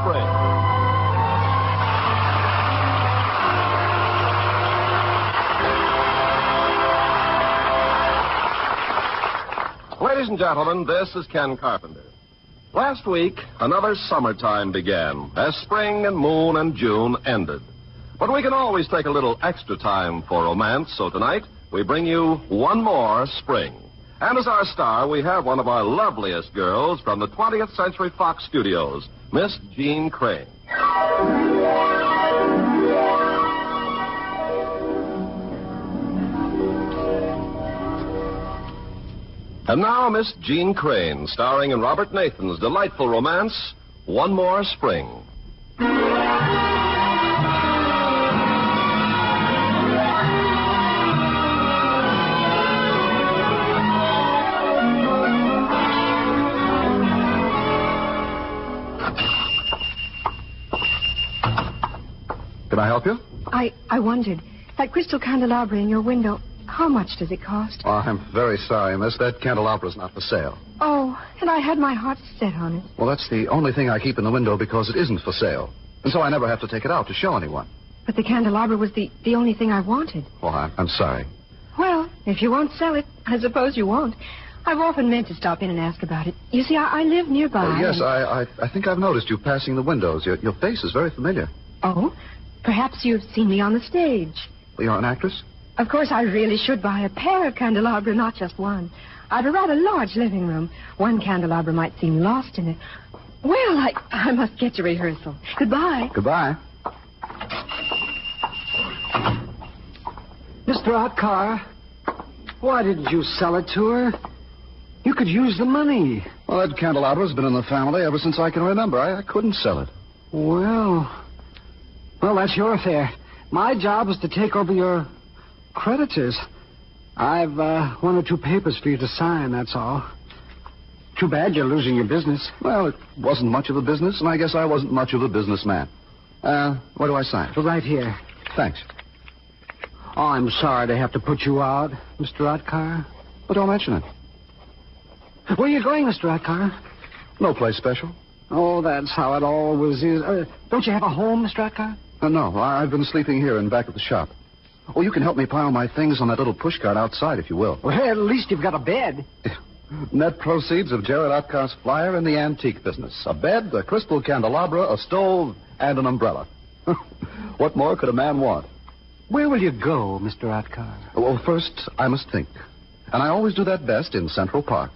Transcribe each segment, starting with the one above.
spring. Ladies and gentlemen, this is Ken Carpenter. Last week, another summertime began as spring and moon and June ended. But we can always take a little extra time for romance, so tonight we bring you one more spring. And as our star, we have one of our loveliest girls from the 20th Century Fox Studios, Miss Jean Crane. And now, Miss Jean Crane, starring in Robert Nathan's delightful romance, One More Spring. Can I help you? I wondered, that crystal candelabra in your window, how much does it cost? Oh, I'm very sorry, miss. That candelabra's not for sale. Oh, and I had my heart set on it. Well, that's the only thing I keep in the window because it isn't for sale. And so I never have to take it out to show anyone. But the candelabra was the only thing I wanted. Oh, I'm sorry. Well, if you won't sell it, I suppose you won't. I've often meant to stop in and ask about it. You see, I live nearby. Oh, yes, I think I've noticed you passing the windows. Your face is very familiar. Oh? Perhaps you've seen me on the stage. Well, you're an actress? Of course, I really should buy a pair of candelabra, not just one. I've a rather large living room. One candelabra might seem lost in it. Well, I must get to rehearsal. Goodbye. Goodbye. Mr. Otkar, why didn't you sell it to her? You could use the money. Well, that candelabra's been in the family ever since I can remember. I couldn't sell it. Well, that's your affair. My job is to take over your creditors. I've one or two papers for you to sign, that's all. Too bad you're losing your business. Well, it wasn't much of a business, and I guess I wasn't much of a businessman. Where do I sign? Right here. Thanks. Oh, I'm sorry to have to put you out, Mr. Otkar. But don't mention it. Where are you going, Mr. Otkar? No place special. Oh, that's how it always is. Don't you have a home, Mr. Otkar? No, I've been sleeping here in back of the shop. Oh, you can help me pile my things on that little pushcart outside, if you will. Well, at least you've got a bed. Net proceeds of Jared Otkar's flyer in the antique business. A bed, a crystal candelabra, a stove, and an umbrella. What more could a man want? Where will you go, Mr. Otkar? Well, first, I must think. And I always do that best in Central Park.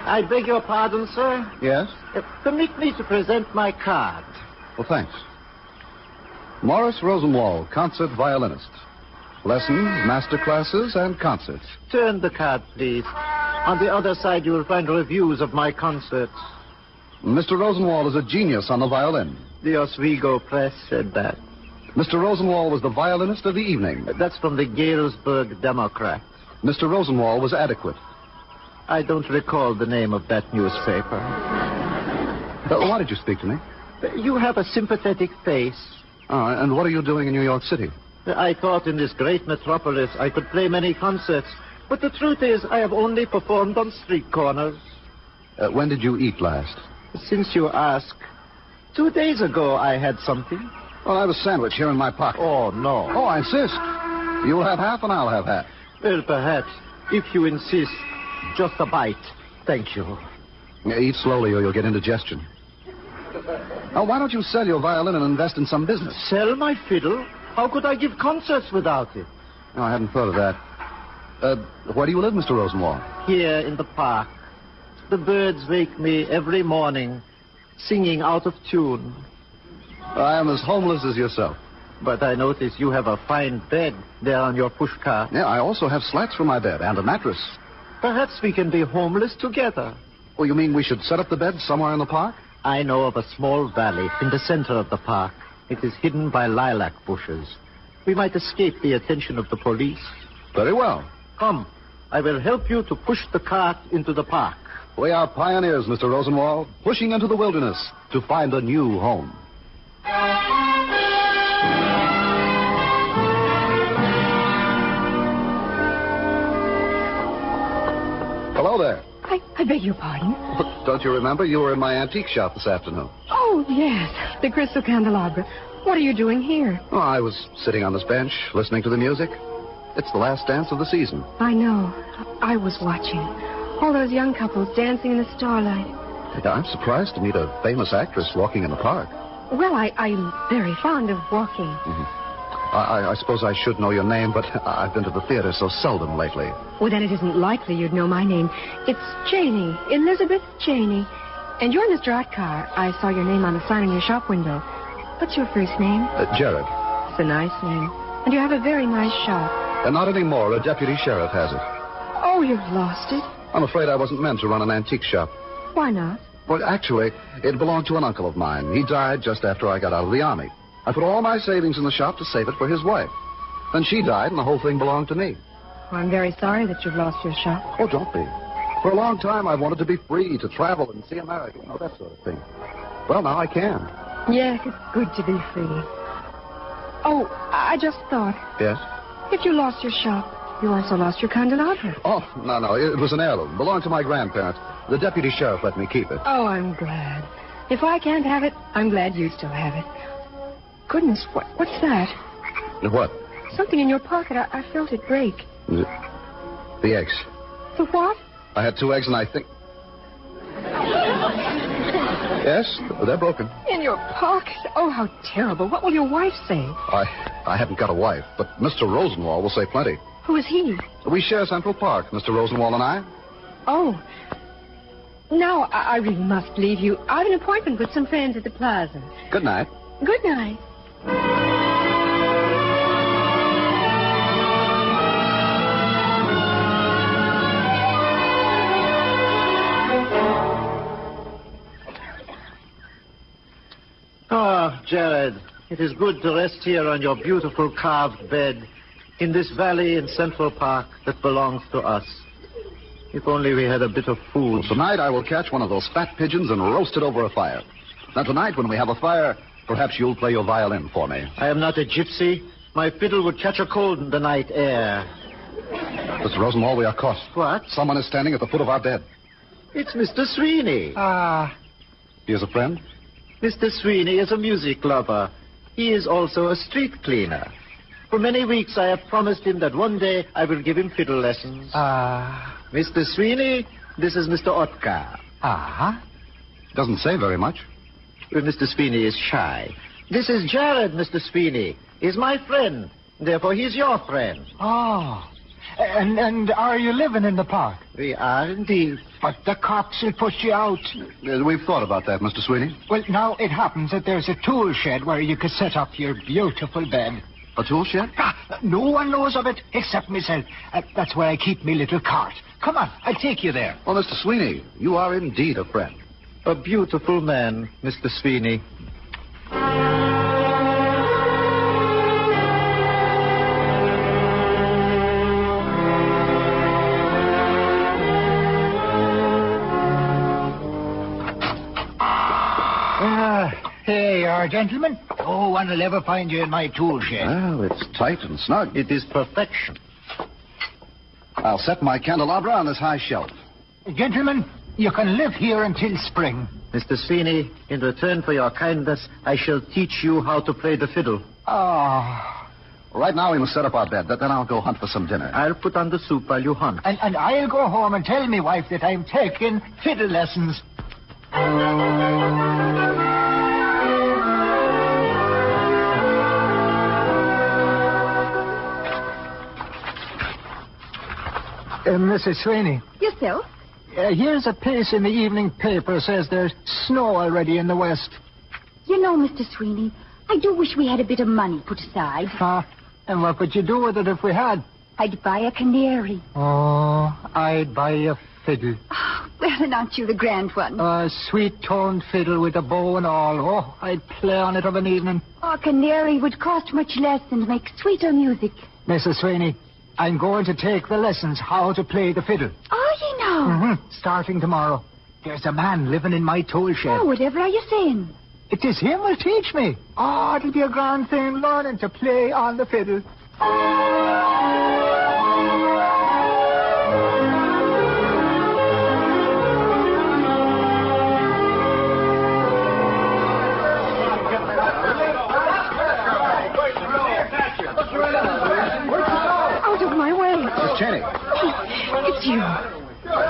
I beg your pardon, sir. Yes? Permit me to present my card. Well, thanks. Morris Rosenwald, concert violinist. Lessons, master classes, and concerts. Turn the card, please. On the other side, you will find reviews of my concerts. Mr. Rosenwald is a genius on the violin. The Oswego Press said that. Mr. Rosenwald was the violinist of the evening. That's from the Galesburg Democrat. Mr. Rosenwald was adequate. I don't recall the name of that newspaper. Why did you speak to me? You have a sympathetic face. And what are you doing in New York City? I thought in this great metropolis I could play many concerts. But the truth is, I have only performed on street corners. When did you eat last? Since you ask. 2 days ago I had something. Well, I have a sandwich here in my pocket. Oh, no. Oh, I insist. You'll have half and I'll have half. Well, perhaps, if you insist. Just a bite. Thank you. Eat slowly or you'll get indigestion. Now, why don't you sell your violin and invest in some business? Sell my fiddle? How could I give concerts without it? No, I hadn't thought of that. Where do you live, Mr. Rosenwald? Here in the park. The birds wake me every morning, singing out of tune. I am as homeless as yourself. But I notice you have a fine bed there on your pushcart. Yeah, I also have slats for my bed and a mattress. Perhaps we can be homeless together. Oh, you mean we should set up the bed somewhere in the park? I know of a small valley in the center of the park. It is hidden by lilac bushes. We might escape the attention of the police. Very well. Come, I will help you to push the cart into the park. We are pioneers, Mr. Rosenwald, pushing into the wilderness to find a new home. Hello there. I beg your pardon? Don't you remember? You were in my antique shop this afternoon. Oh, yes, the crystal candelabra. What are you doing here? Oh, I was sitting on this bench, listening to the music. It's the last dance of the season. I know. I was watching. All those young couples dancing in the starlight. I'm surprised to meet a famous actress walking in the park. Well, I'm very fond of walking. Mm-hmm. I suppose I should know your name, but I've been to the theater so seldom lately. Well, then it isn't likely you'd know my name. It's Janey, Elizabeth Janey. And you're Mr. Otkar. I saw your name on the sign in your shop window. What's your first name? Jared. It's a nice name. And you have a very nice shop. And not anymore. A deputy sheriff has it. Oh, you've lost it? I'm afraid I wasn't meant to run an antique shop. Why not? Well, actually, it belonged to an uncle of mine. He died just after I got out of the army. I put all my savings in the shop to save it for his wife. Then she died, and the whole thing belonged to me. Well, I'm very sorry that you've lost your shop. Oh, don't be. For a long time, I wanted to be free to travel and see America, that sort of thing. Well, now I can. Yes, it's good to be free. Oh, I just thought. Yes? If you lost your shop, you also lost your candelabra. Oh, no. It was an heirloom. Belonged to my grandparents. The deputy sheriff let me keep it. Oh, I'm glad. If I can't have it, I'm glad you still have it. Goodness, what's that? What? Something in your pocket. I felt it break. The eggs. The what? I had 2 eggs, and I think... Yes, they're broken. In your pocket? Oh, how terrible. What will your wife say? I haven't got a wife, but Mr. Rosenwall will say plenty. Who is he? We share Central Park, Mr. Rosenwall and I. Oh. Now, I really must leave you. I have an appointment with some friends at the plaza. Good night. Good night. Ah, Jared, it is good to rest here on your beautiful carved bed in this valley in Central Park that belongs to us. If only we had a bit of food. Well, tonight I will catch one of those fat pigeons and roast it over a fire. Now tonight, when we have a fire, perhaps you'll play your violin for me. I am not a gypsy. My fiddle would catch a cold in the night air. Mr. Rosenwall, we are caught. What? Someone is standing at the foot of our bed. It's Mr. Sweeney. He is a friend? Mr. Sweeney is a music lover. He is also a street cleaner. For many weeks I have promised him that one day I will give him fiddle lessons. Mr. Sweeney, this is Mr. Otkar. Doesn't say very much. Well, Mr. Sweeney is shy. This is Jared, Mr. Sweeney. He's my friend. Therefore, he's your friend. Oh. And are you living in the park? We are indeed. But the cops will push you out. We've thought about that, Mr. Sweeney. Well, now it happens that there's a tool shed where you could set up your beautiful bed. A tool shed? No one knows of it except myself. That's where I keep me little cart. Come on, I'll take you there. Well, Mr. Sweeney, you are indeed a friend. A beautiful man, Mr. Sweeney. Here you are, gentlemen. No one will ever find you in my tool shed. Well, it's tight and snug. It is perfection. I'll set my candelabra on this high shelf. Gentlemen, you can live here until spring. Mr. Sweeney, in return for your kindness, I shall teach you how to play the fiddle. Right now we must set up our bed. Then I'll go hunt for some dinner. I'll put on the soup while you hunt. And I'll go home and tell me wife that I'm taking fiddle lessons. Mrs. Sweeney. Yourself? Here's a piece in the evening paper says there's snow already in the west. You know, Mr. Sweeney, I do wish we had a bit of money put aside. And what would you do with it if we had? I'd buy a canary. Oh, I'd buy a fiddle. Oh, well, and aren't you the grand one? A sweet-toned fiddle with a bow and all. Oh, I'd play on it of an evening. Oh, a canary would cost much less and make sweeter music. Mrs. Sweeney, I'm going to take the lessons how to play the fiddle. Oh, you know. Starting tomorrow. There's a man living in my tool shed. Oh, whatever are you saying? It is him will teach me. Oh, it'll be a grand thing learning to play on the fiddle. Cheney. It's you.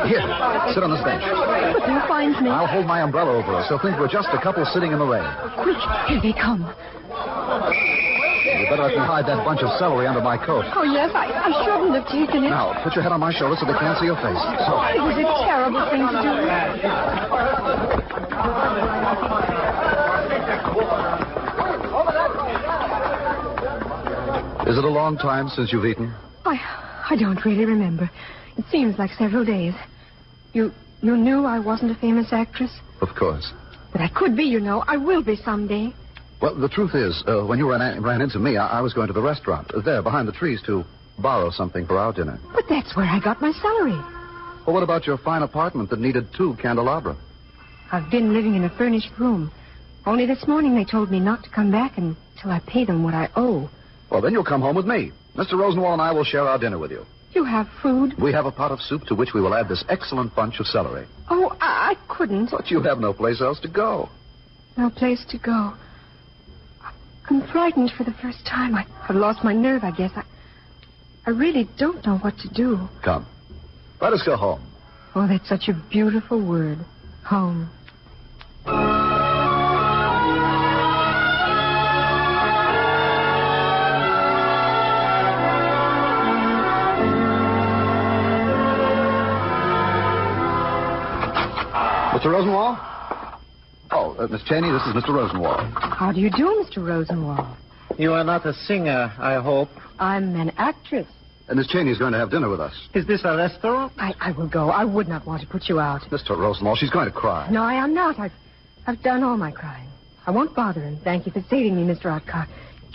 Here, sit on this bench. But they'll find me. I'll hold my umbrella over us. They'll think we're just a couple sitting in the rain. Quick, here they come. You better let me hide that bunch of celery under my coat. Oh, yes, I shouldn't have taken it. Now, put your head on my shoulder so they can't see your face. So. It was a terrible thing to do. Is it a long time since you've eaten? I don't really remember. It seems like several days. You knew I wasn't a famous actress? Of course. But I could be, you know. I will be someday. Well, the truth is, when you ran into me, I was going to the restaurant, there, behind the trees, to borrow something for our dinner. But that's where I got my salary. Well, what about your fine apartment that needed 2 candelabra? I've been living in a furnished room. Only this morning they told me not to come back until I pay them what I owe. Well, then you'll come home with me. Mr. Rosenwald and I will share our dinner with you. You have food? We have a pot of soup to which we will add this excellent bunch of celery. Oh, I couldn't. But you have no place else to go. No place to go. I'm frightened for the first time. I've lost my nerve, I guess. I really don't know what to do. Come. Let us go home. Oh, that's such a beautiful word. Home. Mr. Rosenwald? Oh, Miss Cheney, this is Mr. Rosenwald. How do you do, Mr. Rosenwald? You are not a singer, I hope. I'm an actress. And Miss Cheney is going to have dinner with us. Is this a restaurant? I will go. I would not want to put you out. Mr. Rosenwald, she's going to cry. No, I am not. I've done all my crying. I won't bother him. Thank you for saving me, Mr. Otcott.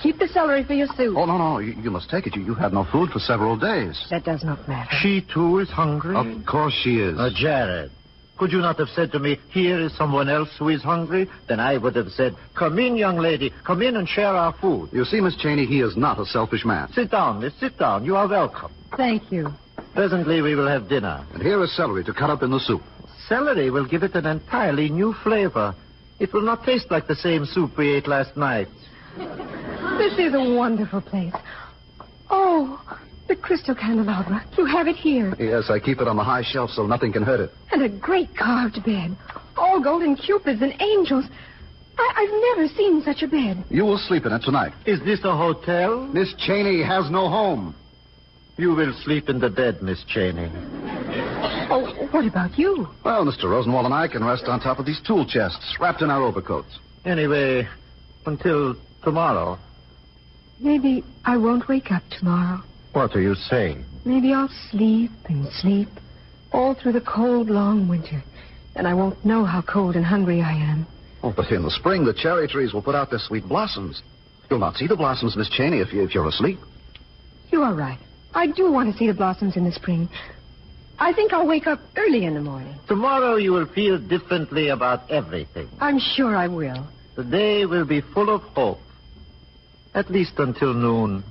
Keep the celery for your soup. Oh, no. You must take it. You had no food for several days. That does not matter. She, too, is hungry? Of course she is. Jared, could you not have said to me, here is someone else who is hungry? Then I would have said, come in, young lady. Come in and share our food. You see, Miss Cheney, he is not a selfish man. Sit down, miss. Sit down. You are welcome. Thank you. Presently we will have dinner. And here is celery to cut up in the soup. Celery will give it an entirely new flavor. It will not taste like the same soup we ate last night. This is a wonderful place. Oh, the crystal candelabra. You have it here. Yes, I keep it on the high shelf so nothing can hurt it. And a great carved bed. All golden cupids and angels. I've never seen such a bed. You will sleep in it tonight. Is this a hotel? Miss Cheney has no home. You will sleep in the bed, Miss Cheney. Oh, what about you? Well, Mr. Rosenwald and I can rest on top of these tool chests, wrapped in our overcoats. Anyway, until tomorrow. Maybe I won't wake up tomorrow. What are you saying? Maybe I'll sleep and sleep all through the cold, long winter. And I won't know how cold and hungry I am. Oh, but in the spring, the cherry trees will put out their sweet blossoms. You'll not see the blossoms, Miss Cheney, if you're asleep. You are right. I do want to see the blossoms in the spring. I think I'll wake up early in the morning. Tomorrow you will feel differently about everything. I'm sure I will. The day will be full of hope. At least until noon.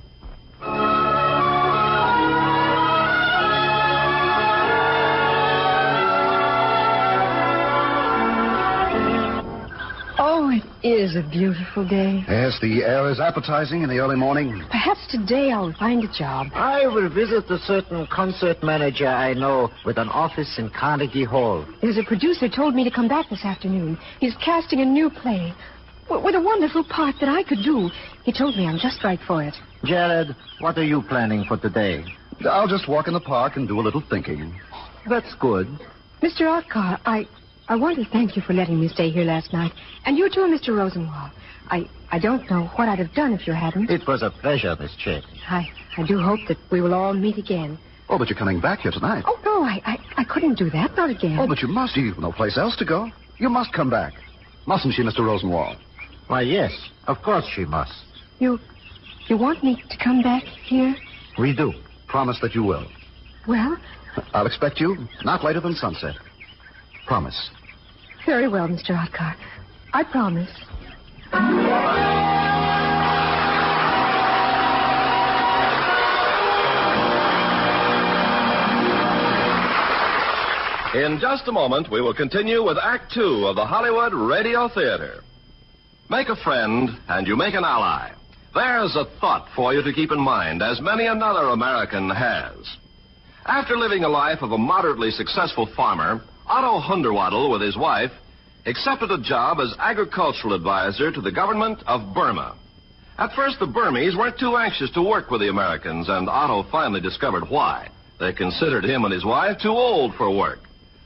Oh, it is a beautiful day. Yes, the air is appetizing in the early morning. Perhaps today I'll find a job. I will visit a certain concert manager I know with an office in Carnegie Hall. There's a producer told me to come back this afternoon. He's casting a new play with a wonderful part that I could do. He told me I'm just right for it. Jared, what are you planning for today? I'll just walk in the park and do a little thinking. That's good. Mr. Otcar, I want to thank you for letting me stay here last night. And you too, Mr. Rosenwald. I don't know what I'd have done if you hadn't. It was a pleasure, Miss Cheney. I do hope that we will all meet again. Oh, but you're coming back here tonight. Oh, no, I couldn't do that. Not again. Oh, but you must. You've no place else to go. You must come back. Mustn't she, Mr. Rosenwald? Why, yes. Of course she must. You want me to come back here? We do. Promise that you will. Well? I'll expect you not later than sunset. Promise. Very well, Mr. Otcar. I promise. In just a moment, we will continue with Act Two of the Hollywood Radio Theatre. Make a friend, and you make an ally. There's a thought for you to keep in mind, as many another American has. After living a life of a moderately successful farmer, Otto Hunderwaddle, with his wife, accepted a job as agricultural advisor to the government of Burma. At first, the Burmese weren't too anxious to work with the Americans, and Otto finally discovered why. They considered him and his wife too old for work.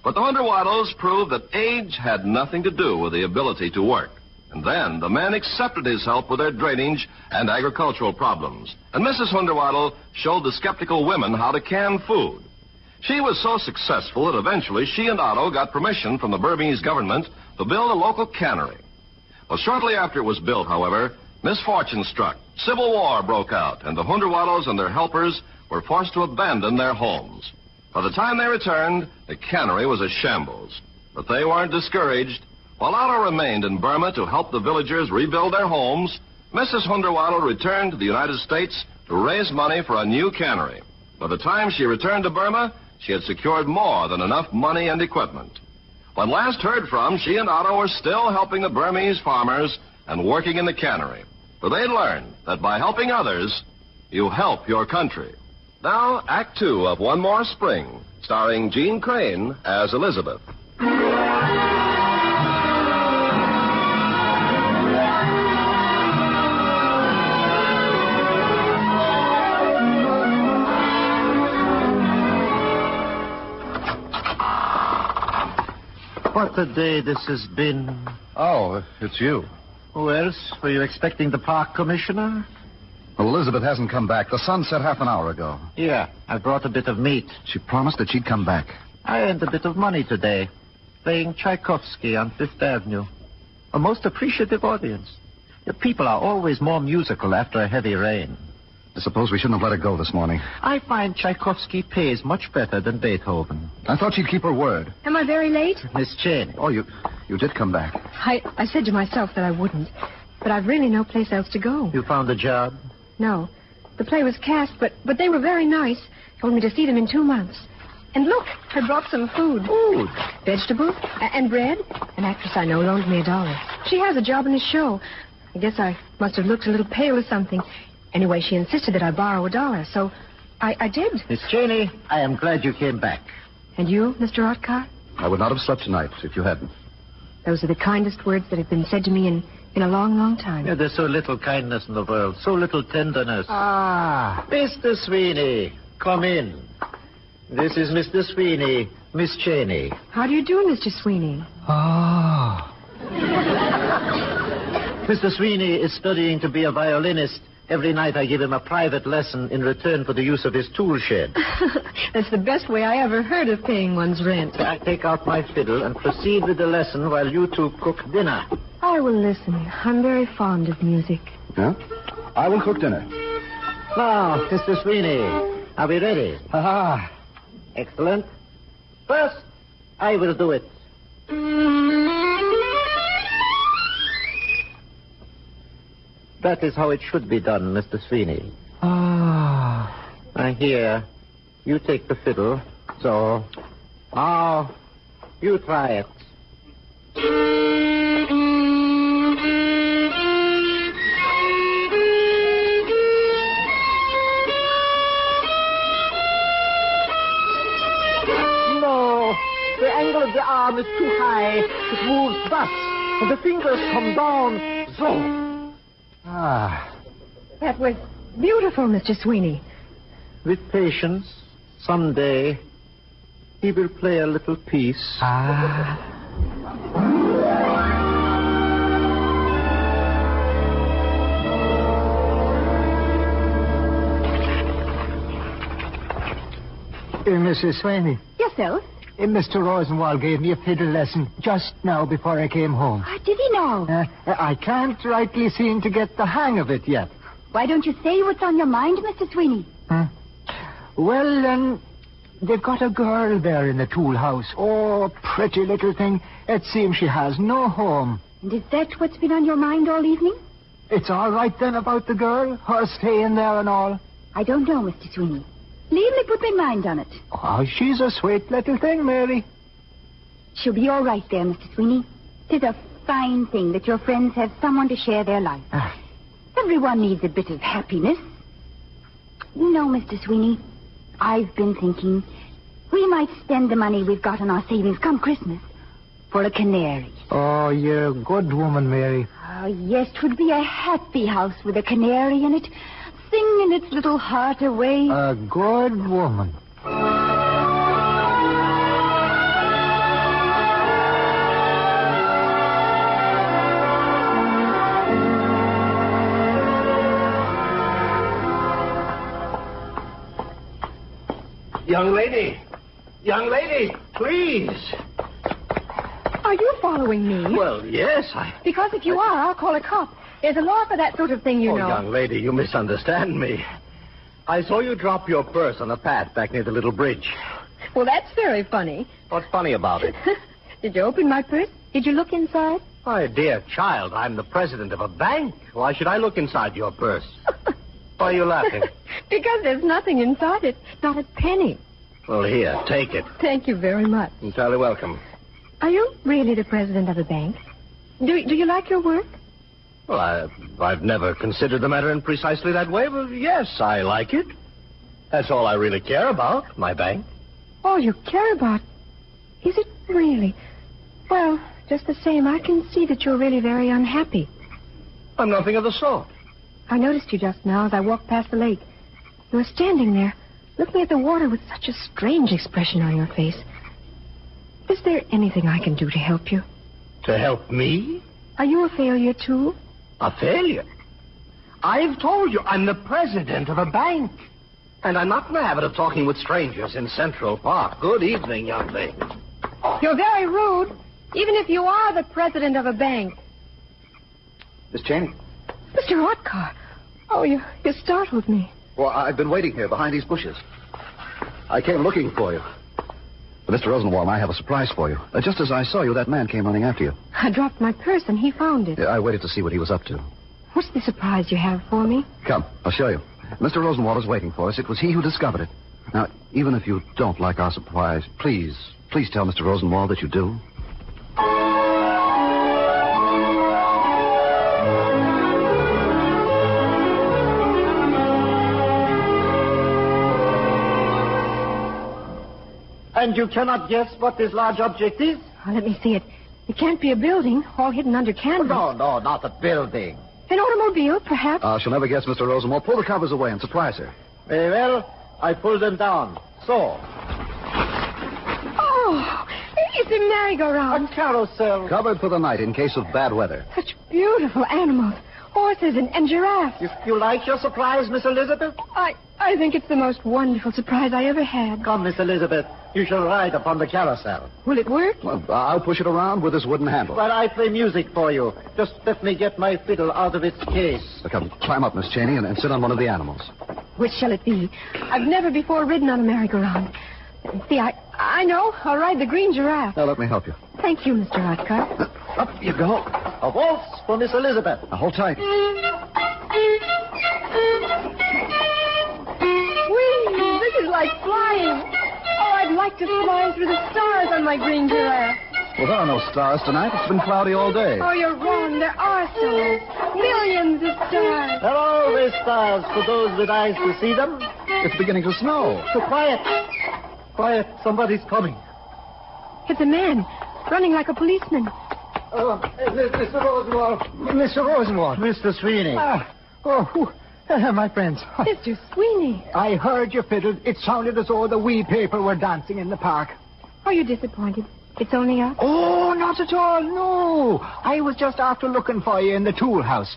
But the Hunderwaddles proved that age had nothing to do with the ability to work. And then the men accepted his help with their drainage and agricultural problems. And Mrs. Hunderwaddle showed the skeptical women how to can food. She was so successful that eventually she and Otto got permission from the Burmese government to build a local cannery. Well, shortly after it was built, however, misfortune struck. Civil war broke out, and the Hunderwaddles and their helpers were forced to abandon their homes. By the time they returned, the cannery was a shambles. But they weren't discouraged. While Otto remained in Burma to help the villagers rebuild their homes, Mrs. Hunderwaddle returned to the United States to raise money for a new cannery. By the time she returned to Burma, she had secured more than enough money and equipment. When last heard from, she and Otto were still helping the Burmese farmers and working in the cannery. For they'd learned that by helping others, you help your country. Now, Act 2 of One More Spring, starring Jean Crane as Elizabeth. What a day this has been. Oh, it's you. Who else? Were you expecting the park commissioner? Well, Elizabeth hasn't come back. The sun set half an hour ago. Yeah, I brought a bit of meat. She promised that she'd come back. I earned a bit of money today, playing Tchaikovsky on Fifth Avenue. A most appreciative audience. The people are always more musical after a heavy rain. I suppose we shouldn't have let her go this morning. I find Tchaikovsky pays much better than Beethoven. I thought she'd keep her word. Am I very late? Miss Cheney. Oh, you did come back. I said to myself that I wouldn't. But I've really no place else to go. You found a job? No. The play was cast, but they were very nice. Told me to see them in 2 months. And look, I brought some food. Food? Vegetables and bread. An actress I know loaned me $1. She has a job in the show. I guess I must have looked a little pale or something. Anyway, she insisted that I borrow $1, so I did. Miss Cheney, I am glad you came back. And you, Mr. Otcar? I would not have slept tonight if you hadn't. Those are the kindest words that have been said to me in a long, long time. Yeah, there's so little kindness in the world, so little tenderness. Ah. Mr. Sweeney, come in. This is Mr. Sweeney, Miss Cheney. How do you do, Mr. Sweeney? Oh. Mr. Sweeney is studying to be a violinist. Every night I give him a private lesson in return for the use of his tool shed. That's the best way I ever heard of paying one's rent. I take out my fiddle and proceed with the lesson while you two cook dinner. I will listen. I'm very fond of music. Yeah? I will cook dinner. Now, Mr. Sweeney, are we ready? Ah. Excellent. First, I will do it. That is how it should be done, Mr. Sweeney. Ah. Now, here, you take the fiddle. So, now, you try it. No, the angle of the arm is too high. It moves thus, and the fingers come down. So. Ah. That was beautiful, Mr. Sweeney. With patience, someday, he will play a little piece. Ah. Mrs. Sweeney. Yes, sir? Mr. Rosenwald gave me a fiddle lesson just now before I came home. Did he know? I can't rightly seem to get the hang of it yet. Why don't you say what's on your mind, Mr. Sweeney? Well, they've got a girl there in the tool house. Oh, pretty little thing. It seems she has no home. And is that what's been on your mind all evening? It's all right then about the girl, her staying there and all? I don't know, Mr. Sweeney. Leave me put my mind on it. Oh, she's a sweet little thing, Mary. She'll be all right there, Mr. Sweeney. 'Tis a fine thing that your friends have someone to share their life. Everyone needs a bit of happiness. You know, Mr. Sweeney, I've been thinking we might spend the money we've got in our savings come Christmas for a canary. Oh, you're a good woman, Mary. Oh, yes, 'twould be a happy house with a canary in it, singing its little heart away. A good woman. Young lady, please. Are you following me? Well, yes, Because if you are, I'll call a cop. There's a law for that sort of thing, you know. Young lady, you misunderstand me. I saw you drop your purse on the path back near the little bridge. Well, that's very funny. What's funny about it? Did you open my purse? Did you look inside? My dear child, I'm the president of a bank. Why should I look inside your purse? Why are you laughing? Because there's nothing inside it. Not a penny. Well, here, take it. Thank you very much. You're entirely welcome. Are you really the president of a bank? Do you like your work? Well, I've never considered the matter in precisely that way, but yes, I like it. That's all I really care about, my bank. All you care about? Is it really? Well, just the same, I can see that you're really very unhappy. I'm nothing of the sort. I noticed you just now as I walked past the lake. You were standing there, looking at the water with such a strange expression on your face. Is there anything I can do to help you? To help me? Are you a failure, too? A failure? I've told you, I'm the president of a bank. And I'm not in the habit of talking with strangers in Central Park. Good evening, young lady. You're very rude, even if you are the president of a bank. Miss Cheney? Mr. Otcar. Oh, you startled me. Well, I've been waiting here behind these bushes. I came looking for you. But Mr. Rosenwald, I have a surprise for you. Just as I saw you, that man came running after you. I dropped my purse and he found it. Yeah, I waited to see what he was up to. What's the surprise you have for me? Come, I'll show you. Mr. Rosenwald is waiting for us. It was he who discovered it. Now, even if you don't like our surprise, please tell Mr. Rosenwald that you do. And you cannot guess what this large object is? Oh, let me see it. It can't be a building, all hidden under canvas. No, not a building. An automobile, perhaps? She'll never guess, Mr. Rosenwald. Pull the covers away and surprise her. Very well. I pulled them down. So. Oh, it's a merry-go-round. A carousel. Covered for the night in case of bad weather. Such beautiful animals. Horses and giraffes. You like your surprise, Miss Elizabeth? I think it's the most wonderful surprise I ever had. Come, Miss Elizabeth. You shall ride upon the carousel. Will it work? Well, I'll push it around with this wooden handle. While I play music for you. Just let me get my fiddle out of its case. Come, climb up, Miss Cheney, and sit on one of the animals. Which shall it be? I've never before ridden on a merry-go-round. See, I know. I'll ride the green giraffe. Now, let me help you. Thank you, Mr. Otcar. Up you go. A waltz for Miss Elizabeth. Now, hold tight. Whee! This is like flying. Oh, I'd like to fly through the stars on my green giraffe. Well, there are no stars tonight. It's been cloudy all day. Oh, you're wrong. There are stars. Millions of stars. There are always stars for those with eyes to see them. It's beginning to snow. So quiet. Quiet. Somebody's coming. It's a man, running like a policeman. Mr. Rosenwald. Mr. Rosenwald. Mr. Sweeney. My friends. Mr. Sweeney. I heard you fiddled. It sounded as though the wee people were dancing in the park. Are you disappointed? It's only us? Oh, not at all, no. I was just after looking for you in the tool house.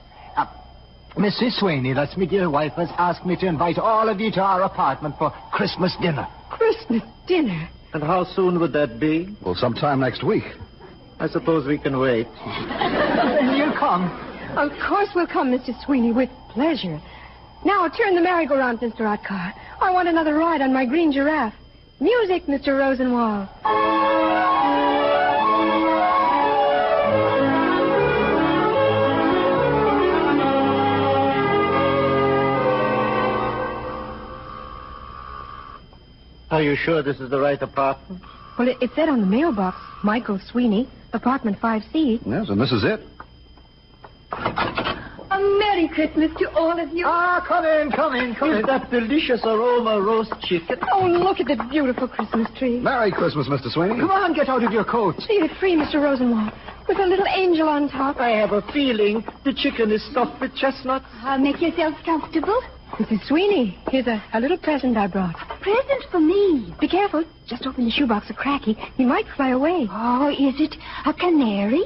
Mrs. Sweeney, that's my dear wife, has asked me to invite all of you to our apartment for Christmas dinner. Christmas dinner? And how soon would that be? Well, sometime next week. I suppose we can wait. You'll come. Of course we'll come, Mr. Sweeney, with pleasure. Now, turn the merry-go-round, Mr. Otcar. I want another ride on my green giraffe. Music, Mr. Rosenwald. Are you sure this is the right apartment? Well, it said on the mailbox, Michael Sweeney, apartment 5C. Yes, and this is it. A merry Merry Christmas to all of you. Come in. Is that delicious aroma roast chicken? Oh, look at the beautiful Christmas tree. Merry Christmas, Mr. Sweeney. Come on, get out of your coat. See it free, Mr. Rosenwald, with a little angel on top. I have a feeling the chicken is stuffed with chestnuts. Make yourselves comfortable. Mrs. Sweeney, here's a little present I brought. Present for me. Be careful. Just open the shoebox a crack. He might fly away. Oh, is it a canary?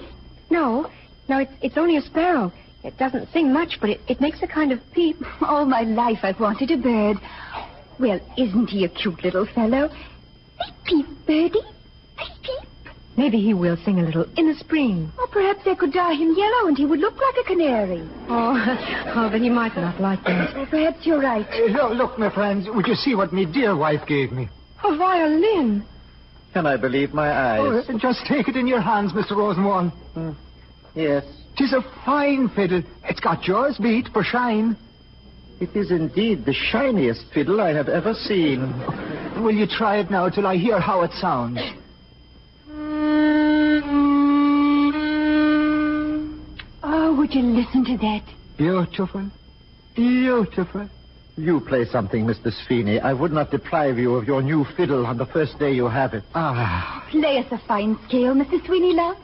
No, it's only a sparrow. It doesn't sing much, but it makes a kind of peep. All my life I've wanted a bird. Well, isn't he a cute little fellow? Peep, peep, birdie. Peep, peep. Maybe he will sing a little in the spring. Or perhaps I could dye him yellow and he would look like a canary. Oh, but he might not like that. Well, perhaps you're right. Look, my friends, would you see what me dear wife gave me? A violin. Can I believe my eyes? Just take it in your hands, Mr. Rosenwald. Yes. 'Tis a fine fiddle. It's got yours beat for shine. It is indeed the shiniest fiddle I have ever seen. Will you try it now till I hear how it sounds? Oh, would you listen to that? Beautiful. Beautiful. You play something, Mr. Sweeney. I would not deprive you of your new fiddle on the first day you have it. Play us a fine scale, Mr. Sweeney, love.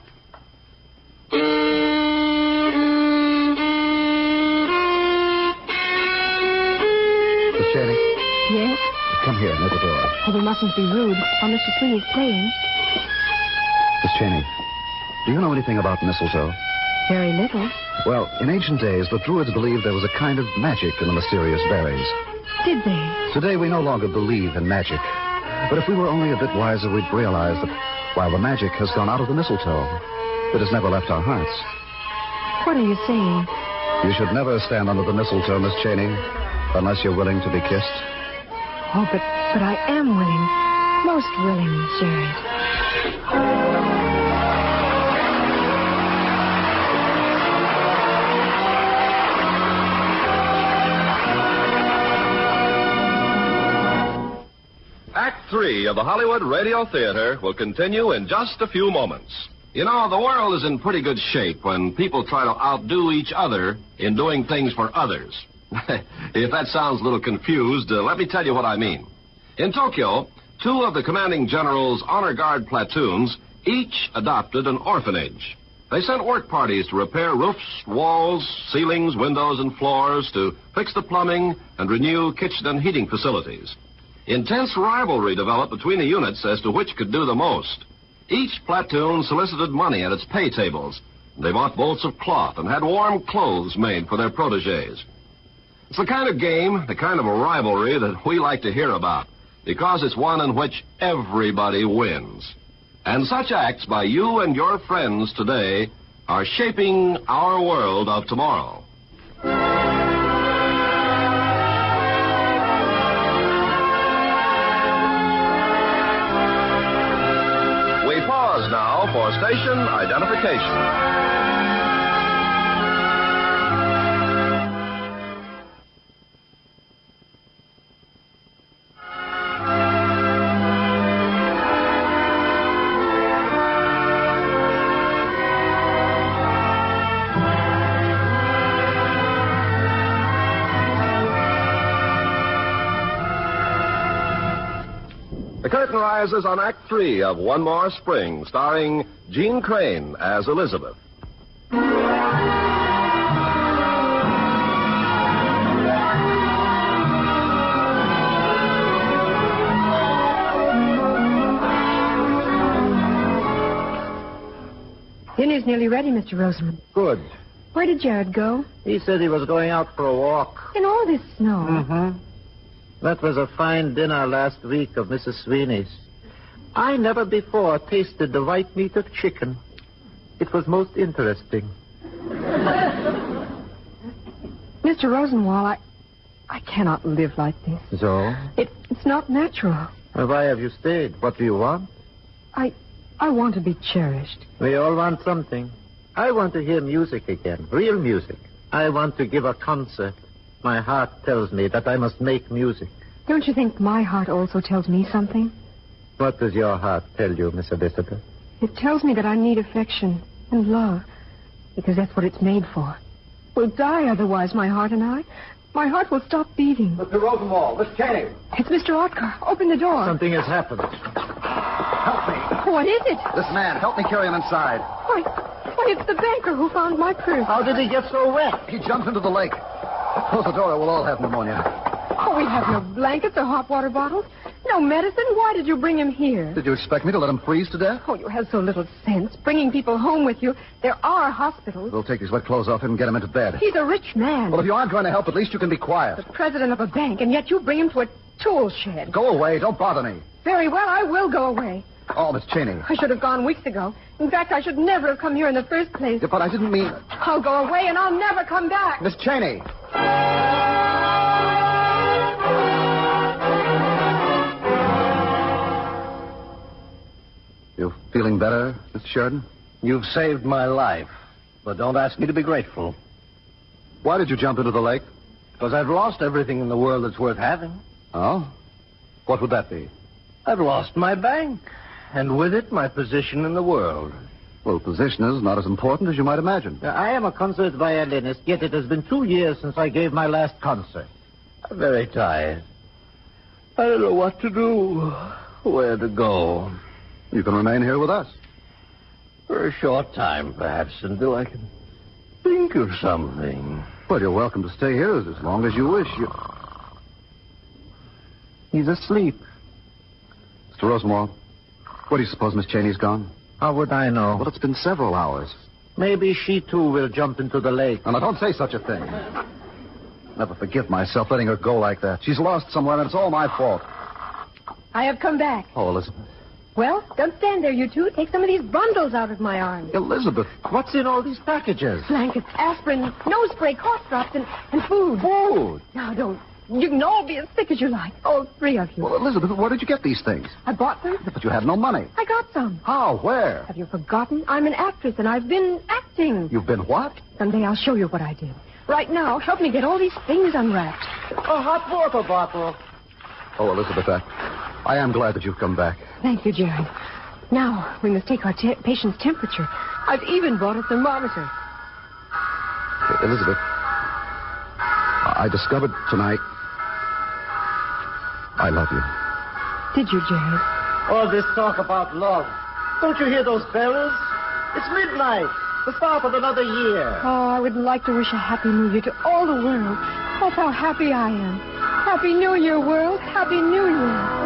Miss Cheney, Yes? come here, near the door. Oh, we mustn't be rude while Mr. Sweeney's playing. Miss Cheney, do you know anything about mistletoe? Very little. Well, in ancient days, the Druids believed there was a kind of magic in the mysterious berries. Did they? Today, we no longer believe in magic. But if we were only a bit wiser, we'd realize that while the magic has gone out of the mistletoe, it has never left our hearts. What are you saying? You should never stand under the mistletoe, Miss Cheney, unless you're willing to be kissed. Oh, but I am willing. Most willing, Jared. Act 3 of the Hollywood Radio Theatre will continue in just a few moments. You know, the world is in pretty good shape when people try to outdo each other in doing things for others. If that sounds a little confused, let me tell you what I mean. In Tokyo, 2 of the commanding general's honor guard platoons each adopted an orphanage. They sent work parties to repair roofs, walls, ceilings, windows, and floors, to fix the plumbing and renew kitchen and heating facilities. Intense rivalry developed between the units as to which could do the most. Each platoon solicited money at its pay tables. They bought bolts of cloth and had warm clothes made for their protégés. It's the kind of game, the kind of a rivalry that we like to hear about, because it's one in which everybody wins. And such acts by you and your friends today are shaping our world of tomorrow. Now for station identification. The curtain rises on Act 3 of One More Spring, starring Jean Crane as Elizabeth. Dinner's nearly ready, Mr. Rosamond. Good. Where did Jared go? He said he was going out for a walk. In all this snow. Mm-hmm. That was a fine dinner last week of Mrs. Sweeney's. I never before tasted the white meat of chicken. It was most interesting. Mr. Rosenwald, I cannot live like this. So? It's not natural. Well, why have you stayed? What do you want? I want to be cherished. We all want something. I want to hear music again, real music. I want to give a concert. My heart tells me that I must make music. Don't you think my heart also tells me something? What does your heart tell you, Miss Elizabeth? It tells me that I need affection and love, because that's what it's made for. We'll die otherwise, my heart and I. My heart will stop beating. Mr. Rosenwald, Miss Cheney. It's Mr. Otkar. Open the door. Something has happened. Help me. What is it? This man, help me carry him inside. Why, it's the banker who found my purse. How did he get so wet? He jumped into the lake. Close the door or we'll all have pneumonia. Oh, we have no blankets or hot water bottles. No medicine. Why did you bring him here? Did you expect me to let him freeze to death? Oh, you have so little sense. Bringing people home with you. There are hospitals. We'll take these wet clothes off him and get him into bed. He's a rich man. Well, if you aren't going to help, at least you can be quiet. The president of a bank, and yet you bring him to a tool shed. Go away. Don't bother me. Very well, I will go away. Oh, Miss Cheney. I should have gone weeks ago. In fact, I should never have come here in the first place. Yeah, but I didn't mean... I'll go away, and I'll never come back. Miss Cheney. You feeling better, Mr. Sheridan? You've saved my life, but don't ask me to be grateful. Why did you jump into the lake? Because I've lost everything in the world that's worth having. Oh? What would that be? I've lost my bank, and with it, my position in the world. Well, position is not as important as you might imagine. I am a concert violinist, yet it has been 2 years since I gave my last concert. I'm very tired. I don't know what to do, where to go. You can remain here with us. For a short time, perhaps, until I can think of something. Well, you're welcome to stay here as long as you wish. He's asleep. Mr. Rosenwald, where do you suppose Miss Cheney's gone? How would I know? Well, it's been several hours. Maybe she, too, will jump into the lake. Now, don't say such a thing. Never forgive myself letting her go like that. She's lost somewhere, and it's all my fault. I have come back. Oh, Elizabeth. Well, don't stand there, you two. Take some of these bundles out of my arms. Elizabeth. What's in all these packages? Blankets, aspirin, nose spray, cough drops, and food. Food? Now, don't. You can all be as sick as you like. All three of you. Well, Elizabeth, where did you get these things? I bought them. But you had no money. I got some. How? Where? Have you forgotten? I'm an actress, and I've been acting. You've been what? Someday I'll show you what I did. Right now, help me get all these things unwrapped. A hot water bottle. Oh, Elizabeth, I am glad that you've come back. Thank you, Jared. Now, we must take our patient's temperature. I've even brought a thermometer. Elizabeth, I discovered tonight I love you. Did you, Jared? All this talk about love. Don't you hear those bells? It's midnight. The start of another year. Oh, I would like to wish a happy New Year to all the world. That's how happy I am. Happy New Year, world. Happy New Year.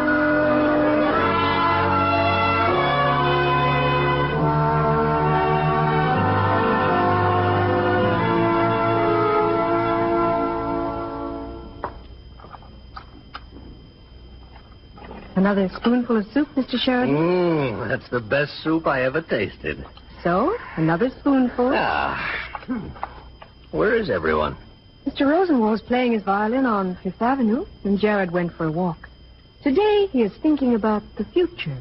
Another spoonful of soup, Mr. Sheridan? That's the best soup I ever tasted. So, another spoonful. Where is everyone? Mr. Rosenwald's playing his violin on Fifth Avenue, and Jared went for a walk. Today, he is thinking about the future.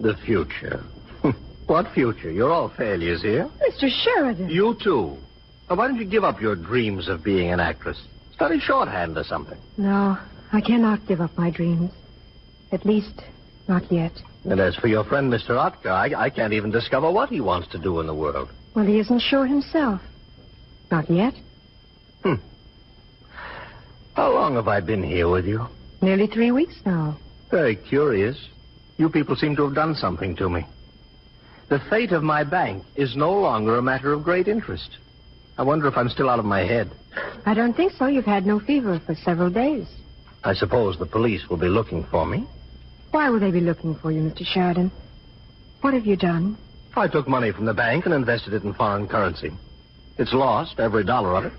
The future? What future? You're all failures here. Mr. Sheridan. You too. Now, why don't you give up your dreams of being an actress? Study shorthand or something. No, I cannot give up my dreams. At least, not yet. And as for your friend, Mr. Otkar, I can't even discover what he wants to do in the world. Well, he isn't sure himself. Not yet. How long have I been here with you? Nearly 3 weeks now. Very curious. You people seem to have done something to me. The fate of my bank is no longer a matter of great interest. I wonder if I'm still out of my head. I don't think so. You've had no fever for several days. I suppose the police will be looking for me. Why will they be looking for you, Mr. Sheridan? What have you done? I took money from the bank and invested it in foreign currency. It's lost, every dollar of it.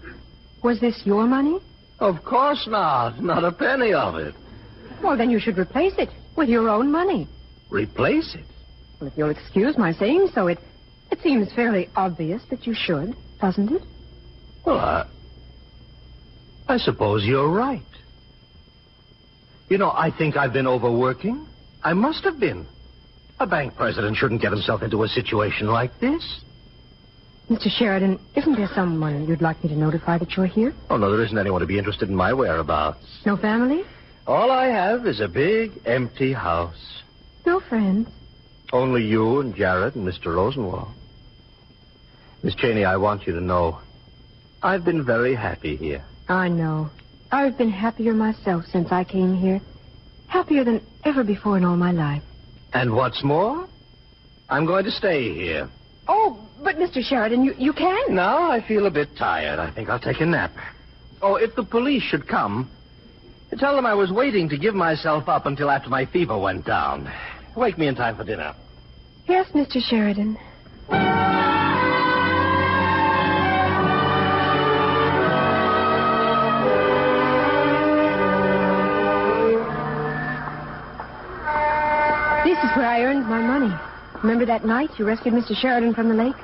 Was this your money? Of course not. Not a penny of it. Well, then you should replace it with your own money. Replace it? Well, if you'll excuse my saying so, it seems fairly obvious that you should, doesn't it? Well, I suppose you're right. You know, I think I've been overworking. I must have been. A bank president shouldn't get himself into a situation like this. Mr. Sheridan, isn't there someone you'd like me to notify that you're here? Oh, no, there isn't anyone to be interested in my whereabouts. No family? All I have is a big, empty house. No friends? Only you and Jared and Mr. Rosenwald. Miss Cheney, I want you to know I've been very happy here. I know. I've been happier myself since I came here. Happier than ever before in all my life. And what's more, I'm going to stay here. Oh, but Mr. Sheridan, you can? No, I feel a bit tired. I think I'll take a nap. Oh, if the police should come, tell them I was waiting to give myself up until after my fever went down. Wake me in time for dinner. Yes, Mr. Sheridan. This is where I earned my money. Remember that night you rescued Mr. Sheridan from the lake?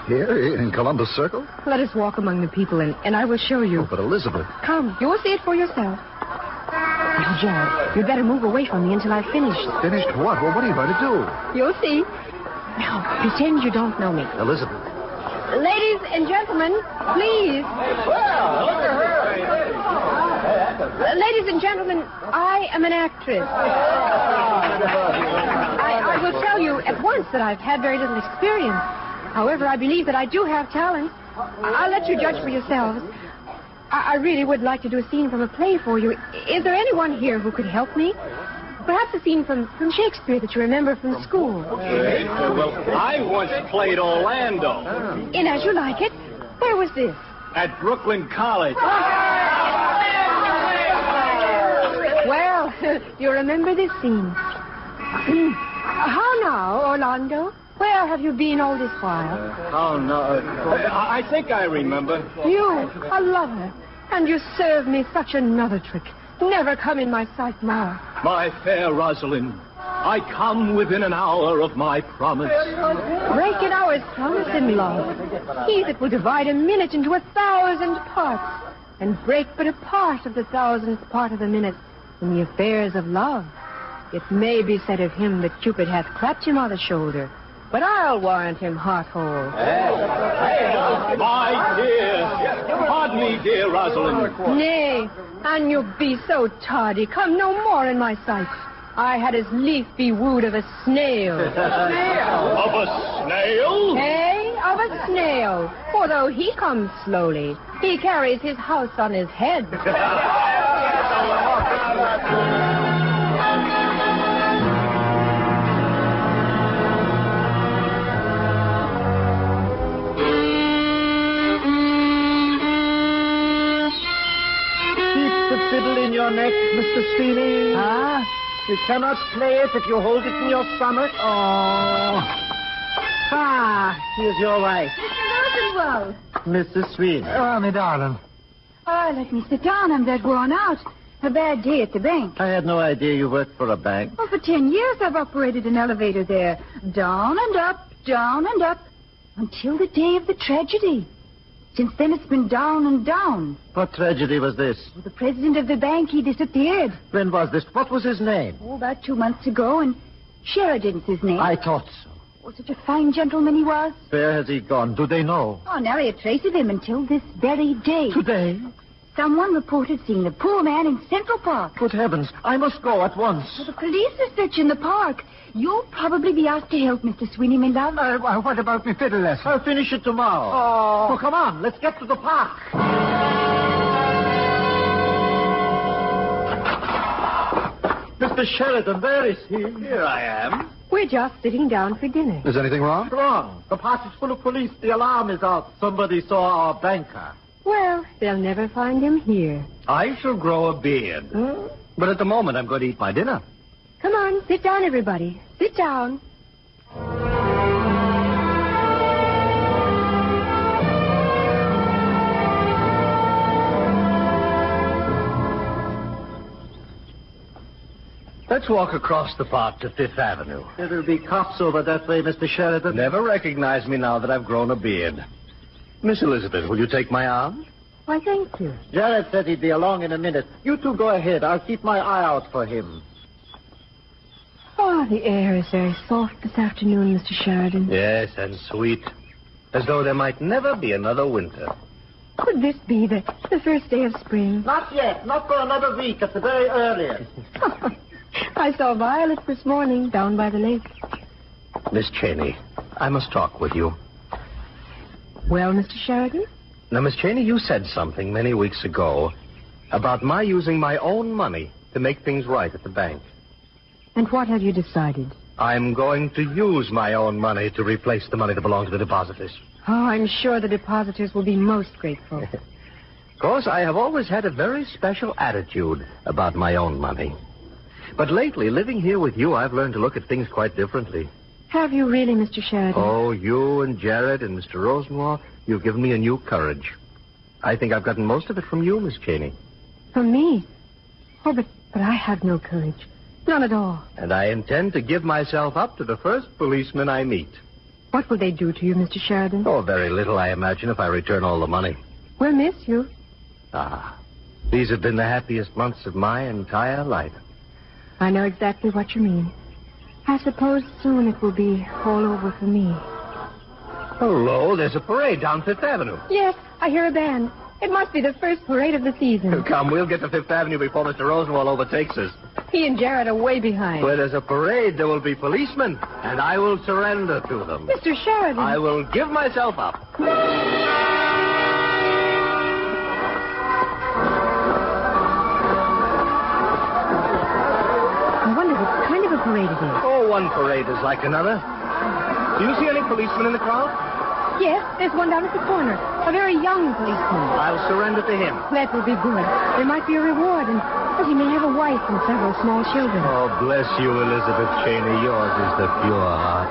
Here, in Columbus Circle? Let us walk among the people, and I will show you. Oh, but Elizabeth... Come, you will see it for yourself. Now, Jared, you'd better move away from me until I've finished. Finished what? Well, what are you going to do? You'll see. Now, pretend you don't know me. Elizabeth. Ladies and gentlemen, please. Ladies and gentlemen, I am an actress. I will tell you at once that I've had very little experience. However, I believe that I do have talent. I'll let you judge for yourselves. I really would like to do a scene from a play for you. Is there anyone here who could help me? Perhaps a scene from Shakespeare that you remember from school. Well, I once played Orlando. In As You Like It. Where was this? At Brooklyn College. Well, you remember this scene. How now, Orlando? Where have you been all this while? Oh, no. I think I remember. You, a lover. And you serve me such another trick. Never come in my sight more. My fair Rosalind, I come within an hour of my promise. Break an hour's promise in love. He that will divide a minute into 1,000 parts, and break but a part of the 1,000th part of a minute in the affairs of love. It may be said of him that Cupid hath clapped him on the shoulder, but I'll warrant him heart whole. My dear, pardon me, dear Rosalind. Nay, an you be so tardy, come no more in my sight. I had as lief be wooed of a snail. Of a snail? Hey, of a snail. For though he comes slowly, he carries his house on his head. Fiddle in your neck, Mr. Sweeney. Ah? You cannot play it if you hold it in your stomach. Oh. Here's your wife. Mr. Rosenwald. Mrs. Sweeney. Oh, me darling. Oh, let me sit down. I'm that worn out. A bad day at the bank. I had no idea you worked for a bank. Oh, for 10 years I've operated an elevator there. Down and up, until the day of the tragedy. Since then, it's been down and down. What tragedy was this? Well, the president of the bank, he disappeared. When was this? What was his name? Oh, about 2 months ago, and Sheridan's his name. I thought so. Oh, such a fine gentleman he was. Where has he gone? Do they know? Oh, nary a trace of him until this very day. Today? Someone reported seeing the poor man in Central Park. Good heavens. I must go at once. Well, the police are searching the park. You'll probably be asked to help, Mr. Sweeney, my love. What about me fiddle lesson? I'll finish it tomorrow. Oh. So come on, let's get to the park. Mr. Sheridan, where is he? Here I am. We're just sitting down for dinner. Is anything wrong? Wrong. The park is full of police. The alarm is out. Somebody saw our banker. Well, they'll never find him here. I shall grow a beard. But at the moment, I'm going to eat my dinner. Come on, sit down, everybody. Sit down. Let's walk across the park to Fifth Avenue. There'll be cops over that way, Mr. Sheridan. Never recognize me now that I've grown a beard. Miss Elizabeth, will you take my arm? Why, thank you. Janet said he'd be along in a minute. You two go ahead. I'll keep my eye out for him. Oh, the air is very soft this afternoon, Mr. Sheridan. Yes, and sweet. As though there might never be another winter. Could this be the first day of spring? Not yet. Not for another week at the very earliest. I saw Violet this morning down by the lake. Miss Cheney, I must talk with you. Well, Mr. Sheridan, Now, Miss Cheney, you said something many weeks ago about my using my own money to make things right at the bank. And what have you decided? I'm going to use my own money to replace the money that belonged to the depositors. Oh, I'm sure the depositors will be most grateful. Of course, I have always had a very special attitude about my own money. But lately, living here with you, I've learned to look at things quite differently. Have you really, Mr. Sheridan? Oh, you and Jared and Mr. Rosenwall, you've given me a new courage. I think I've gotten most of it from you, Miss Cheney. From me? Oh, but I have no courage. None at all. And I intend to give myself up to the first policeman I meet. What will they do to you, Mr. Sheridan? Oh, very little, I imagine, if I return all the money. We'll miss you. These have been the happiest months of my entire life. I know exactly what you mean. I suppose soon it will be all over for me. Hello, there's a parade down Fifth Avenue. Yes, I hear a band. It must be the first parade of the season. Come, we'll get to Fifth Avenue before Mr. Rosenwall overtakes us. He and Jared are way behind. Where there's a parade, there will be policemen, and I will surrender to them. Mr. Sheridan. I will give myself up. I wonder what kind of a parade it is. Oh, one parade is like another. Do you see any policemen in the crowd? Yes, there's one down at the corner. A very young policeman. I'll surrender to him. That will be good. There might be a reward, and he may have a wife and several small children. Oh, bless you, Elizabeth Cheney. Yours is the pure heart.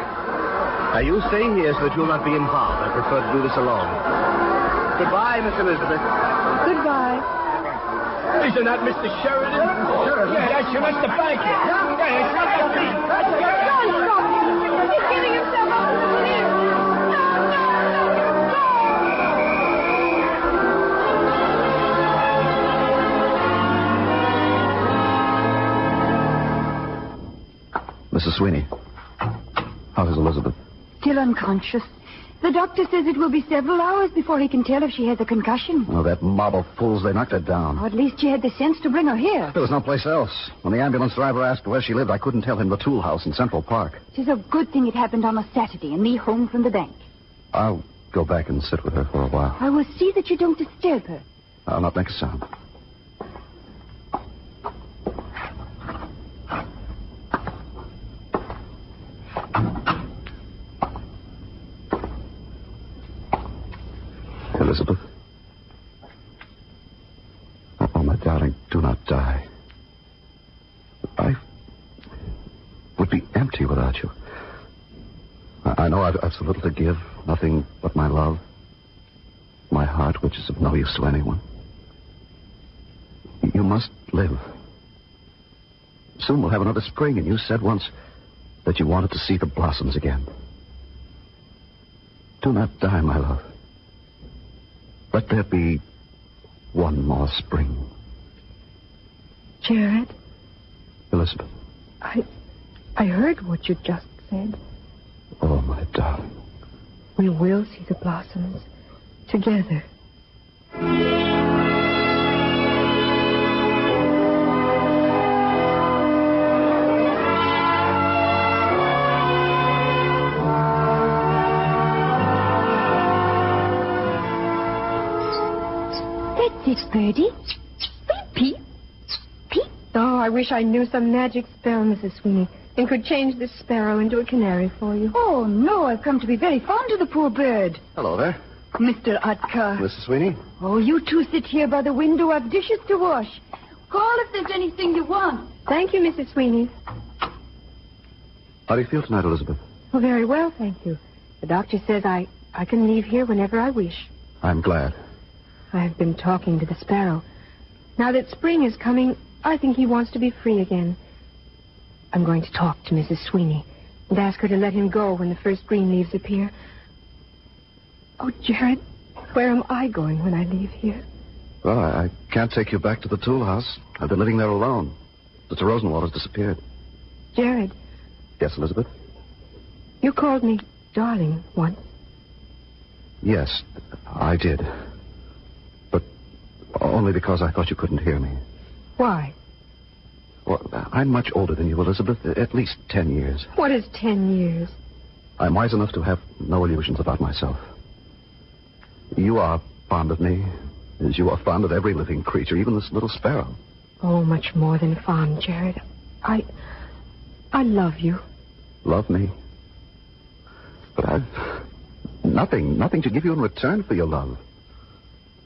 Now, you stay here so that you'll not be involved. I prefer to do this alone. Goodbye, Miss Elizabeth. Goodbye. Isn't that Mr. Sheridan? Sure. Yeah, that's your Mr. Banker. Yeah, it's right up there. Don't stop him. He's giving himself up to the police. Mrs. Sweeney, how is Elizabeth? Still unconscious. The doctor says it will be several hours before he can tell if she has a concussion. Oh, that mob of fools, they knocked her down. Or at least she had the sense to bring her here. There was no place else. When the ambulance driver asked where she lived, I couldn't tell him the tool house in Central Park. It is a good thing it happened on a Saturday and me home from the bank. I'll go back and sit with her for a while. I will see that you don't disturb her. I'll not make a sound. Elizabeth. Oh, my darling, do not die. I would be empty without you. I know I've so little to give, nothing but my love, my heart, which is of no use to anyone. You must live. Soon we'll have another spring, and you said once that you wanted to see the blossoms again. Do not die, my love. Let there be one more spring. Jared? Elizabeth. I heard what you just said. Oh, my darling. We will see the blossoms together. It's Birdie. Peep, peep. Oh, I wish I knew some magic spell, Mrs. Sweeney, and could change this sparrow into a canary for you. Oh, no, I've come to be very fond of the poor bird. Hello there. Mr. Utka. Mrs. Sweeney? Oh, you two sit here by the window. I've dishes to wash. Call if there's anything you want. Thank you, Mrs. Sweeney. How do you feel tonight, Elizabeth? Oh, very well, thank you. The doctor says I can leave here whenever I wish. I'm glad. I've been talking to the sparrow. Now that spring is coming, I think he wants to be free again. I'm going to talk to Mrs. Sweeney and ask her to let him go when the first green leaves appear. Oh, Jared, where am I going when I leave here? Well, I can't take you back to the tool house. I've been living there alone. Mr. Rosenwald has disappeared. Jared. Yes, Elizabeth? You called me darling once. Yes, I did. But only because I thought you couldn't hear me. Why? Well, I'm much older than you, Elizabeth. At least 10 years. What is 10 years? I'm wise enough to have no illusions about myself. You are fond of me as you are fond of every living creature, even this little sparrow. Oh, much more than fond, Jared. I love you. Love me? But I've nothing to give you in return for your love.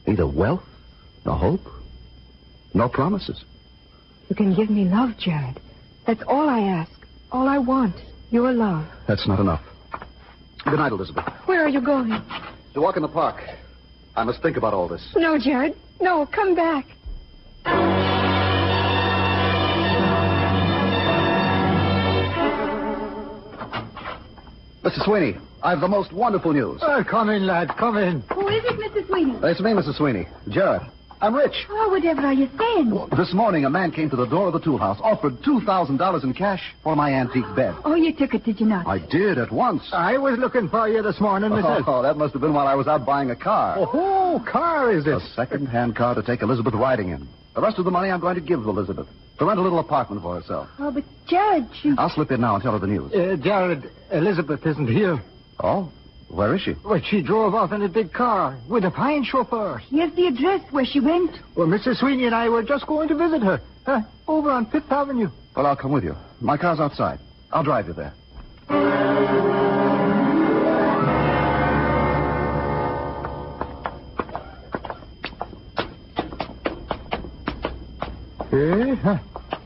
Neither wealth, nor hope, nor promises. You can give me love, Jared. That's all I ask. All I want. Your love. That's not enough. Good night, Elizabeth. Where are you going? To walk in the park. I must think about all this. No, Jared. No, come back. Mr. Sweeney, I have the most wonderful news. Come in, lad. Come in. Who is it, Mr. Sweeney? It's me, Mrs. Sweeney. Jared. I'm rich. Oh, whatever are you saying? This morning, a man came to the door of the tool house, offered $2,000 in cash for my antique bed. Oh, you took it, did you not? I did at once. I was looking for you this morning, Mrs. Oh, that must have been while I was out buying a car. Oh, car is it? A second-hand car to take Elizabeth riding in. The rest of the money I'm going to give Elizabeth to rent a little apartment for herself. Oh, but Jared, she... I'll slip in now and tell her the news. Jared, Elizabeth isn't here. Oh? Where is she? Well, she drove off in a big car with a fine chauffeur. Here's the address where she went. Well, Mrs. Sweeney and I were just going to visit her. Over on Fifth Avenue. Well, I'll come with you. My car's outside. I'll drive you there.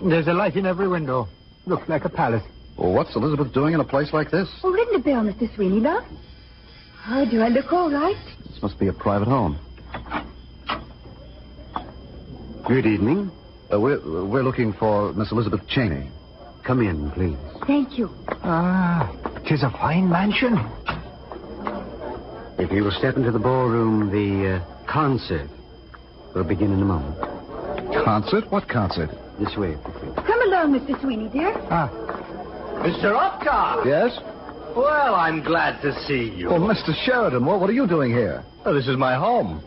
There's a light in every window. Looks like a palace. Well, what's Elizabeth doing in a place like this? Oh, ring the bell, Mr. Sweeney, love. Oh, do I look all right? This must be a private home. Good evening. We're looking for Miss Elizabeth Cheney. Come in, please. Thank you. Tis a fine mansion. If you will step into the ballroom, the concert will begin in a moment. Concert? What concert? This way, please. Come along, Mr. Sweeney, dear. Mr. Upcott! Yes? Well, I'm glad to see you. Well, Mr. Sheridan, what are you doing here? Oh, this is my home.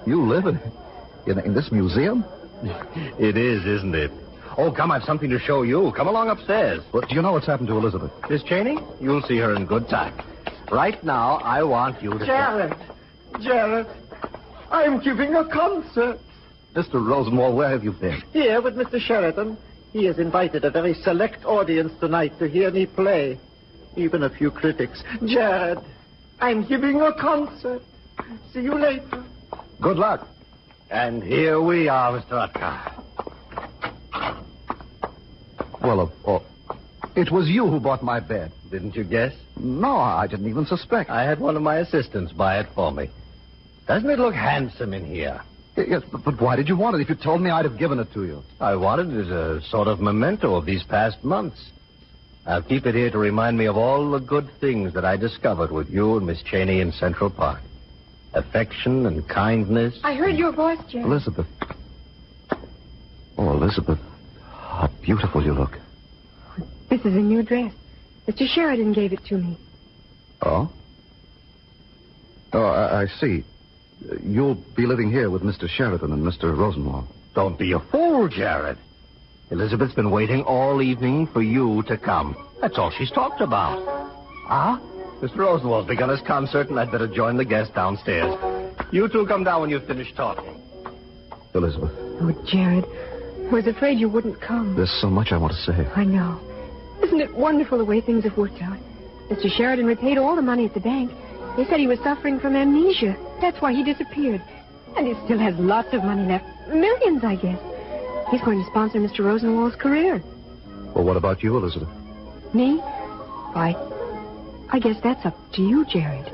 You live in this museum? It is, isn't it? Oh, come, I've something to show you. Come along upstairs. Well, do you know what's happened to Elizabeth? Miss Cheney, you'll see her in good time. Right now, I want you to... Jared, I'm giving a concert. Mr. Rosenwald, where have you been? Here with Mr. Sheridan. He has invited a very select audience tonight to hear me play. Even a few critics. Jared, I'm giving a concert. See you later. Good luck. And here we are, Mr. Upcott. Well, it was you who bought my bed. Didn't you guess? No, I didn't even suspect. I had one of my assistants buy it for me. Doesn't it look handsome in here? Yes, but why did you want it? If you told me, I'd have given it to you. I wanted it as a sort of memento of these past months. I'll keep it here to remind me of all the good things that I discovered with you and Miss Cheney in Central Park. Affection and kindness. I heard your voice, Jared. Elizabeth. Oh, Elizabeth. How beautiful you look. This is a new dress. Mr. Sheridan gave it to me. Oh? Oh, I see. You'll be living here with Mr. Sheridan and Mr. Rosenwald. Don't be a fool, Jared. Elizabeth's been waiting all evening for you to come. That's all she's talked about. Mr. Rosenwald's begun his concert, and I'd better join the guests downstairs. You two come down when you've finished talking. Elizabeth. Oh, Jared, I was afraid you wouldn't come. There's so much I want to say. I know. Isn't it wonderful the way things have worked out? Mr. Sheridan repaid all the money at the bank. They said he was suffering from amnesia. That's why he disappeared. And he still has lots of money left. Millions, I guess. He's going to sponsor Mr. Rosenwald's career. Well, what about you, Elizabeth? Me? Why, I guess that's up to you, Jared.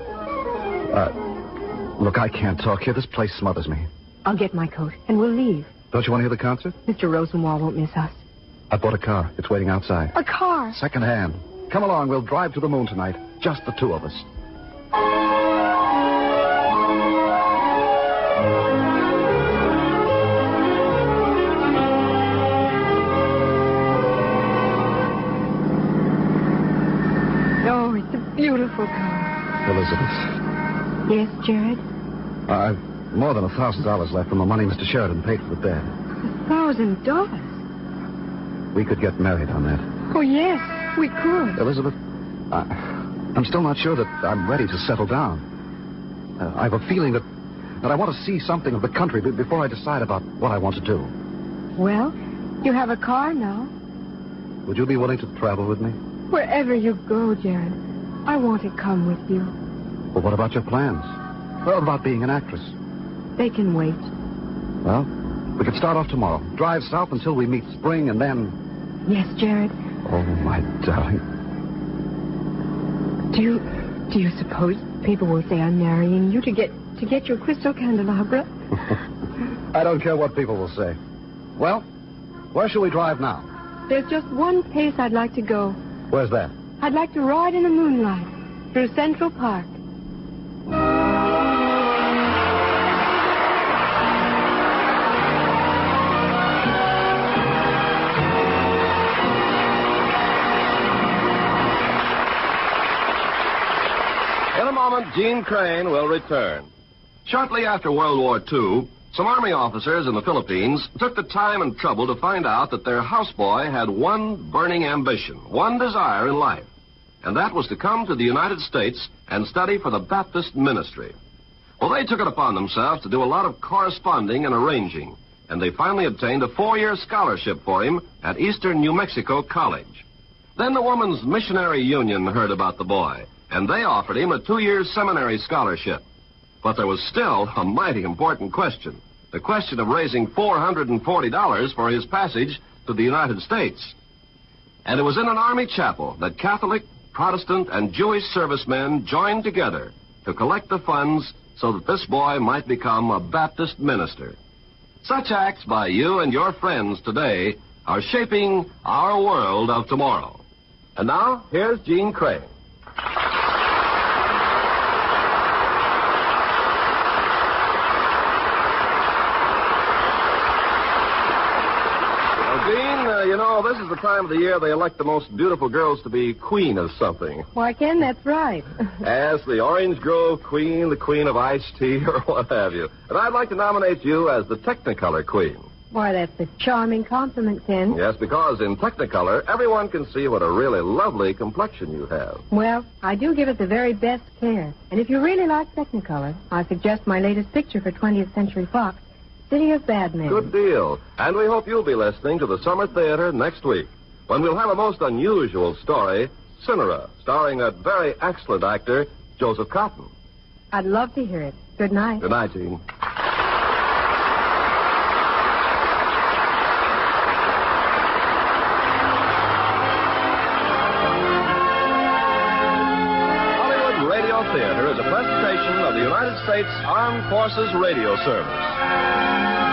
Look, I can't talk here. This place smothers me. I'll get my coat, and we'll leave. Don't you want to hear the concert? Mr. Rosenwald won't miss us. I bought a car. It's waiting outside. A car? Second hand. Come along. We'll drive to the moon tonight. Just the two of us. Oh, it's a beautiful car. Elizabeth. Yes, Jared? I've more than $1,000 left from the money Mr. Sheridan paid for the bed. $1,000? We could get married on that. Oh, yes, we could. Elizabeth, I'm still not sure that I'm ready to settle down. I have a feeling that and I want to see something of the country before I decide about what I want to do. Well, you have a car now. Would you be willing to travel with me? Wherever you go, Jared, I want to come with you. Well, what about your plans? What about being an actress? They can wait. Well, we could start off tomorrow. Drive south until we meet spring, and then... Yes, Jared. Oh, my darling. Do you suppose people will say I'm marrying you to get your crystal candelabra? I don't care what people will say. Well, where shall we drive now? There's just one place I'd like to go. Where's that? I'd like to ride in the moonlight through Central Park. In a moment, Gene Crane will return. Shortly after World War II, some Army officers in the Philippines took the time and trouble to find out that their houseboy had one burning ambition, one desire in life, and that was to come to the United States and study for the Baptist ministry. Well, they took it upon themselves to do a lot of corresponding and arranging, and they finally obtained a 4-year scholarship for him at Eastern New Mexico College. Then the Woman's Missionary Union heard about the boy, and they offered him a 2-year seminary scholarship. But there was still a mighty important question, the question of raising $440 for his passage to the United States. And it was in an Army chapel that Catholic, Protestant, and Jewish servicemen joined together to collect the funds so that this boy might become a Baptist minister. Such acts by you and your friends today are shaping our world of tomorrow. And now, here's Gene Crane. This is the time of the year they elect the most beautiful girls to be queen of something. Why, Ken, that's right. As the Orange Grove queen, the queen of iced tea, or what have you. And I'd like to nominate you as the Technicolor queen. Why, that's a charming compliment, Ken. Yes, because in Technicolor, everyone can see what a really lovely complexion you have. Well, I do give it the very best care. And if you really like Technicolor, I suggest my latest picture for 20th Century Fox, City of Bad Men. Good deal. And we hope you'll be listening to the Summer Theater next week, when we'll have a most unusual story, Cinera, starring that very excellent actor, Joseph Cotton. I'd love to hear it. Good night. Good night, Gene. Hollywood Radio Theater is a presentation of the United States Armed Forces Radio Service.